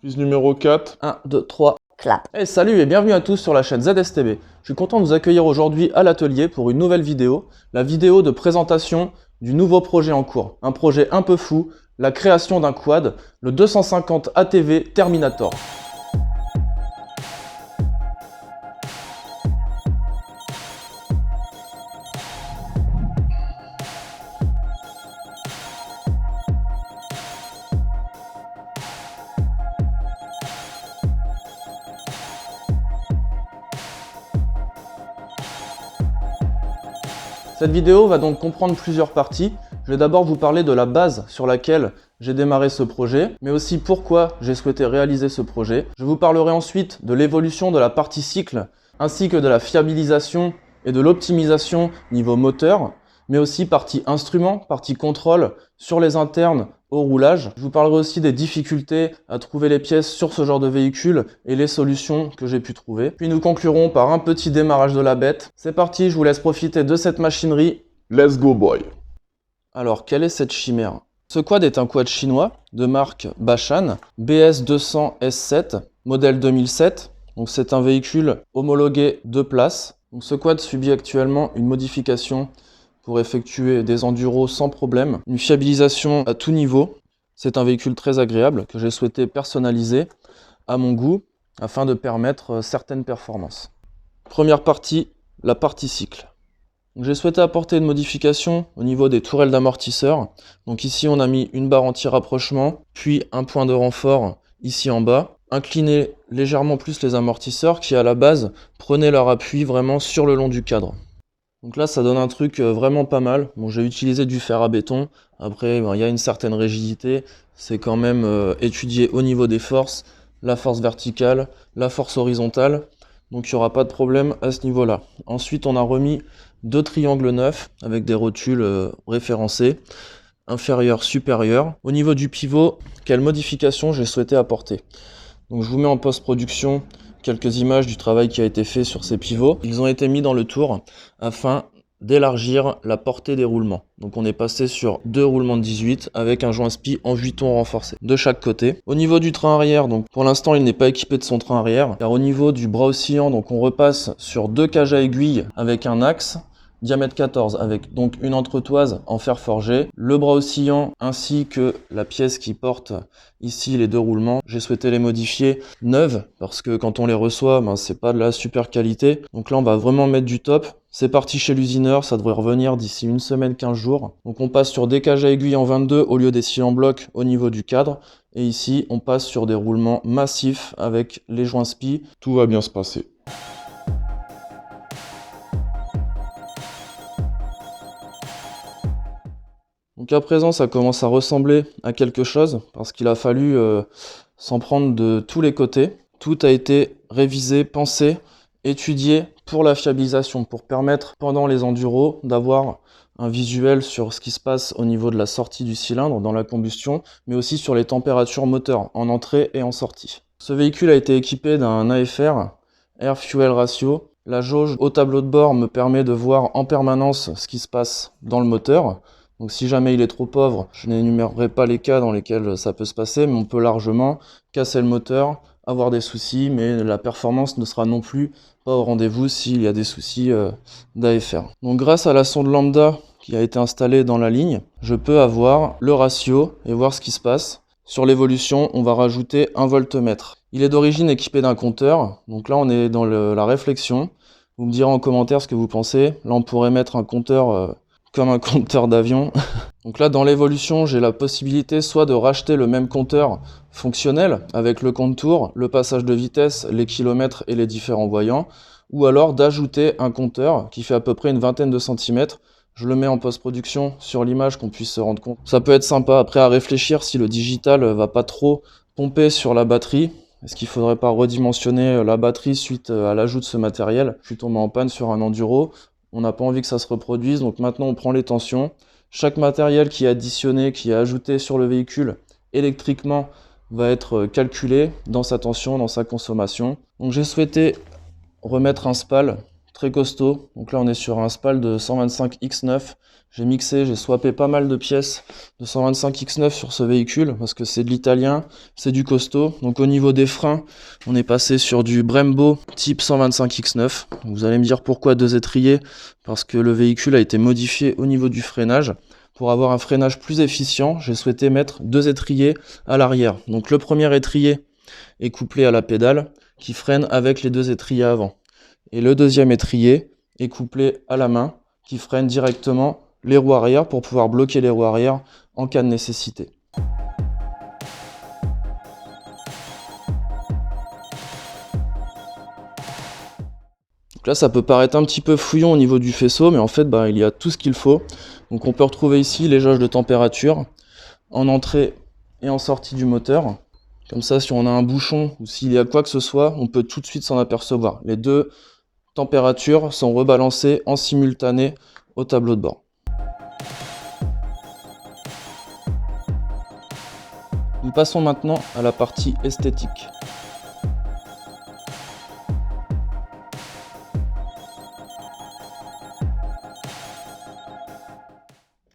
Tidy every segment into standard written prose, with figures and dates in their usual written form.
Quiz numéro 4. 1, 2, 3, Clap. Hey, salut et bienvenue à tous sur la chaîne ZSTV. Je suis content de vous accueillir aujourd'hui à l'atelier pour une nouvelle vidéo, la vidéo de présentation du nouveau projet en cours. Un projet un peu fou, la création d'un quad, le 250 ATV Terminator. Cette vidéo va donc comprendre plusieurs parties. Je vais d'abord vous parler de la base sur laquelle j'ai démarré ce projet, mais aussi pourquoi j'ai souhaité réaliser ce projet. Je vous parlerai ensuite de l'évolution de la partie cycle, ainsi que de la fiabilisation et de l'optimisation niveau moteur, mais aussi partie instrument, partie contrôle, sur les internes au roulage. Je vous parlerai aussi des difficultés à trouver les pièces sur ce genre de véhicule et les solutions que j'ai pu trouver. Puis nous conclurons par un petit démarrage de la bête. C'est parti, je vous laisse profiter de cette machinerie. Let's go boy. Alors, quelle est cette chimère? Ce quad est un quad chinois de marque Bashan, BS200S7, modèle 2007. Donc c'est un véhicule homologué 2 places. Donc ce quad subit actuellement une modification pour effectuer des enduros sans problème, une fiabilisation à tout niveau. C'est un véhicule très agréable que j'ai souhaité personnaliser à mon goût afin de permettre certaines performances. Première partie, la partie cycle. J'ai souhaité apporter une modification au niveau des tourelles d'amortisseurs. Donc ici on a mis une barre anti-rapprochement, puis un point de renfort ici en bas. Incliner légèrement plus les amortisseurs qui à la base prenaient leur appui vraiment sur le long du cadre. Donc là ça donne un truc vraiment pas mal. Bon, j'ai utilisé du fer à béton, après il y a une certaine rigidité, c'est quand même étudié au niveau des forces, la force verticale, la force horizontale, donc il n'y aura pas de problème à ce niveau là. Ensuite on a remis 2 triangles neufs avec des rotules référencés, inférieur, supérieur. Au niveau du pivot, quelle modification j'ai souhaité apporter? Donc je vous mets en post-production quelques images du travail qui a été fait sur ces pivots. Ils ont été mis dans le tour afin d'élargir la portée des roulements. Donc on est passé sur 2 roulements de 18 avec un joint spi en 8 tons renforcé de chaque côté. Au niveau du train arrière, donc pour l'instant il n'est pas équipé de son train arrière, car au niveau du bras oscillant, donc on repasse sur 2 cages à aiguilles avec un axe diamètre 14 avec donc une entretoise en fer forgé, le bras oscillant ainsi que la pièce qui porte ici les 2 roulements. J'ai souhaité les modifier neuves parce que quand on les reçoit, c'est pas de la super qualité. Donc là on va vraiment mettre du top. C'est parti chez l'usineur, ça devrait revenir d'ici une semaine, 15 jours. Donc on passe sur des cages à aiguilles en 22 au lieu des scies en bloc au niveau du cadre. Et ici on passe sur des roulements massifs avec les joints spi. Tout va bien se passer. Donc à présent ça commence à ressembler à quelque chose parce qu'il a fallu s'en prendre de tous les côtés. Tout a été révisé, pensé, étudié pour la fiabilisation, pour permettre pendant les enduros d'avoir un visuel sur ce qui se passe au niveau de la sortie du cylindre dans la combustion, mais aussi sur les températures moteurs en entrée et en sortie. Ce véhicule a été équipé d'un AFR, Air Fuel Ratio. La jauge au tableau de bord me permet de voir en permanence ce qui se passe dans le moteur. Donc si jamais il est trop pauvre, je n'énumérerai pas les cas dans lesquels ça peut se passer, mais on peut largement casser le moteur, avoir des soucis, mais la performance ne sera non plus pas au rendez-vous s'il y a des soucis d'AFR. Donc grâce à la sonde lambda qui a été installée dans la ligne, je peux avoir le ratio et voir ce qui se passe. Sur l'évolution, on va rajouter un voltmètre. Il est d'origine équipé d'un compteur, donc là on est dans la réflexion. Vous me direz en commentaire ce que vous pensez. Là on pourrait mettre un compteur comme un compteur d'avion. Donc là dans l'évolution j'ai la possibilité soit de racheter le même compteur fonctionnel avec le contour, le passage de vitesse, les kilomètres et les différents voyants, ou alors d'ajouter un compteur qui fait à peu près une vingtaine de centimètres. Je le mets en post-production sur l'image qu'on puisse se rendre compte. Ça peut être sympa après à réfléchir si le digital va pas trop pomper sur la batterie. Est-ce qu'il faudrait pas redimensionner la batterie suite à l'ajout de ce matériel? Je suis tombé en panne sur un enduro. On n'a pas envie que ça se reproduise, donc maintenant on prend les tensions. Chaque matériel qui est additionné, qui est ajouté sur le véhicule électriquement va être calculé dans sa tension, dans sa consommation. Donc j'ai souhaité remettre un SPAL très costaud. Donc là on est sur un Spal de 125X9. J'ai mixé, j'ai swappé pas mal de pièces de 125X9 sur ce véhicule parce que c'est de l'italien, c'est du costaud. Donc au niveau des freins, on est passé sur du Brembo type 125X9. Vous allez me dire pourquoi 2 étriers, parce que le véhicule a été modifié au niveau du freinage. Pour avoir un freinage plus efficient, j'ai souhaité mettre 2 étriers à l'arrière. Donc le premier étrier est couplé à la pédale qui freine avec les 2 étriers avant. Et le deuxième étrier est couplé à la main qui freine directement les roues arrière pour pouvoir bloquer les roues arrière en cas de nécessité. Donc là ça peut paraître un petit peu fouillon au niveau du faisceau, mais en fait il y a tout ce qu'il faut. Donc on peut retrouver ici les jauges de température en entrée et en sortie du moteur. Comme ça, si on a un bouchon ou s'il y a quoi que ce soit, on peut tout de suite s'en apercevoir. Les 2 températures sont rebalancées en simultané au tableau de bord. Nous passons maintenant à la partie esthétique.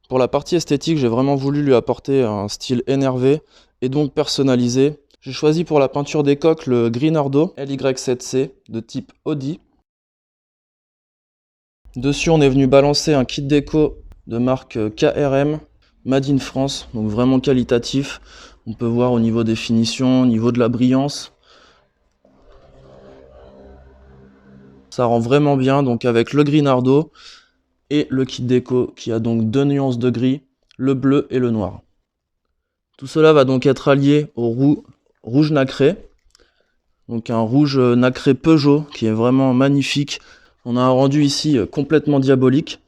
Pour la partie esthétique, j'ai vraiment voulu lui apporter un style énervé et donc personnalisé. J'ai choisi pour la peinture des coques le Greenardo LY7C de type Audi. Dessus, on est venu balancer un kit déco de marque KRM, Made in France, donc vraiment qualitatif. On peut voir au niveau des finitions, au niveau de la brillance. Ça rend vraiment bien, donc avec le Greenardo et le kit déco qui a donc 2 nuances de gris, le bleu et le noir. Tout cela va donc être allié au rouge nacré, donc un rouge nacré Peugeot qui est vraiment magnifique. On a un rendu ici complètement diabolique.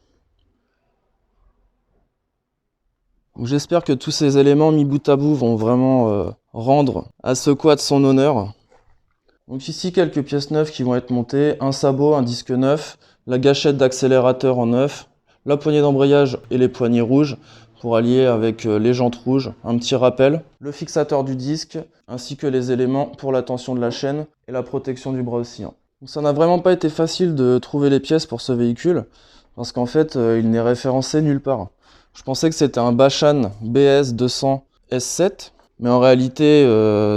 J'espère que tous ces éléments mis bout à bout vont vraiment rendre à ce quad son honneur. Donc ici quelques pièces neuves qui vont être montées, un sabot, un disque neuf, la gâchette d'accélérateur en neuf, la poignée d'embrayage et les poignées rouges pour allier avec les jantes rouges, un petit rappel, le fixateur du disque ainsi que les éléments pour la tension de la chaîne et la protection du bras oscillant. Donc ça n'a vraiment pas été facile de trouver les pièces pour ce véhicule parce qu'en fait il n'est référencé nulle part. Je pensais que c'était un Bachan BS 200 S7, mais en réalité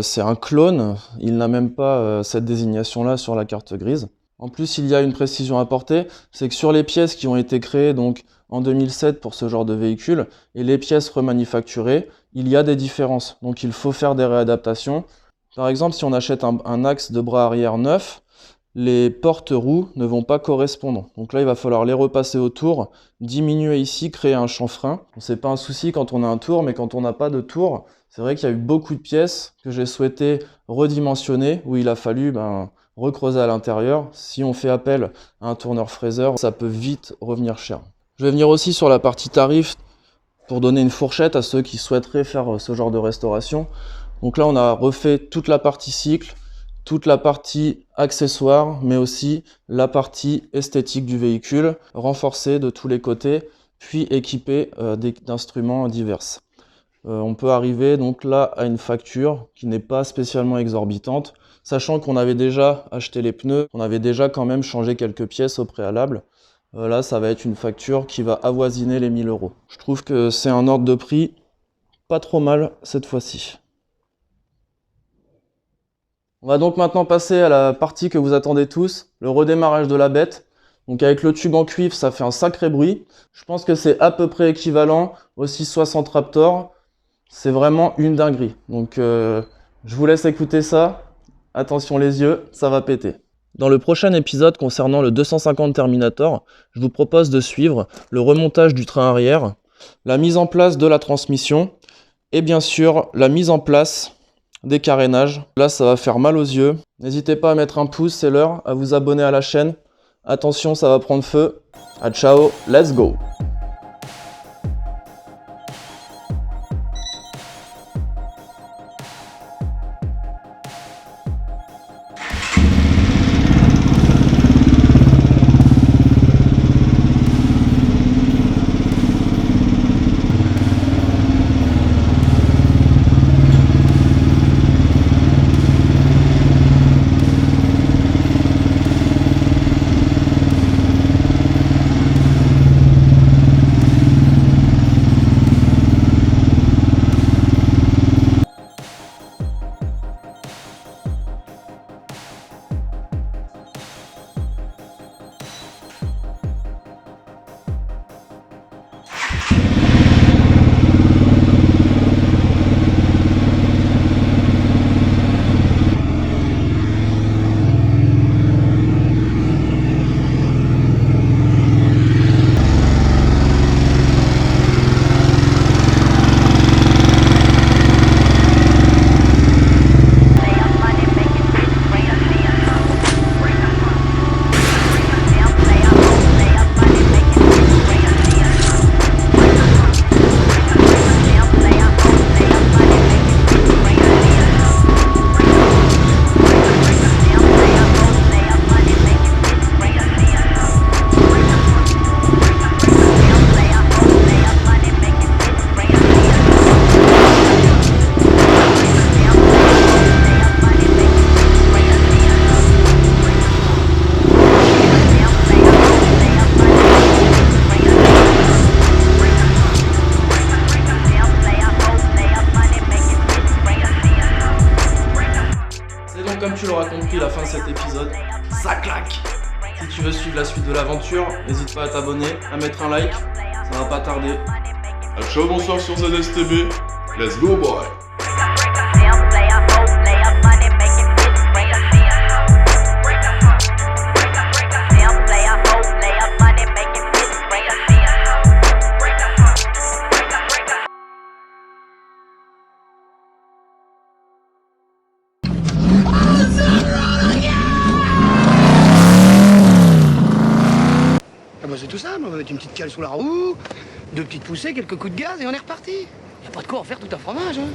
c'est un clone, il n'a même pas cette désignation-là sur la carte grise. En plus, il y a une précision à apporter, c'est que sur les pièces qui ont été créées donc en 2007 pour ce genre de véhicule, et les pièces remanufacturées, il y a des différences, donc il faut faire des réadaptations. Par exemple, si on achète un axe de bras arrière neuf, les portes-roues ne vont pas correspondre. Donc là, il va falloir les repasser au tour, diminuer ici, créer un chanfrein. C'est pas un souci quand on a un tour, mais quand on n'a pas de tour, c'est vrai qu'il y a eu beaucoup de pièces que j'ai souhaité redimensionner, où il a fallu recreuser à l'intérieur. Si on fait appel à un tourneur fraiseur, ça peut vite revenir cher. Je vais venir aussi sur la partie tarif pour donner une fourchette à ceux qui souhaiteraient faire ce genre de restauration. Donc là, on a refait toute la partie cycle, toute la partie accessoire, mais aussi la partie esthétique du véhicule, renforcée de tous les côtés, puis équipée d'instruments divers. On peut arriver donc là à une facture qui n'est pas spécialement exorbitante, sachant qu'on avait déjà acheté les pneus, on avait déjà quand même changé quelques pièces au préalable. Là, ça va être une facture qui va avoisiner les 1000 €. Je trouve que c'est un ordre de prix pas trop mal cette fois-ci. On va donc maintenant passer à la partie que vous attendez tous, le redémarrage de la bête. Donc avec le tube en cuivre, ça fait un sacré bruit. Je pense que c'est à peu près équivalent au 660 Raptor. C'est vraiment une dinguerie. Donc je vous laisse écouter ça. Attention les yeux, ça va péter. Dans le prochain épisode concernant le 250 Terminator, je vous propose de suivre le remontage du train arrière, la mise en place de la transmission et bien sûr la mise en place des carénages. Là, ça va faire mal aux yeux. N'hésitez pas à mettre un pouce, c'est l'heure, à vous abonner à la chaîne. Attention, ça va prendre feu. À ciao, let's go! comme tu l'auras compris, la fin de cet épisode, ça claque. Si tu veux suivre la suite de l'aventure, n'hésite pas à t'abonner, à mettre un like, ça va pas tarder. Ciao, bonsoir sur ZSTB. Let's go, boy. Ah bah c'est tout simple, on va mettre une petite cale sous la roue, 2 petites poussées, quelques coups de gaz et on est reparti. Y a pas de quoi en faire tout un fromage, hein.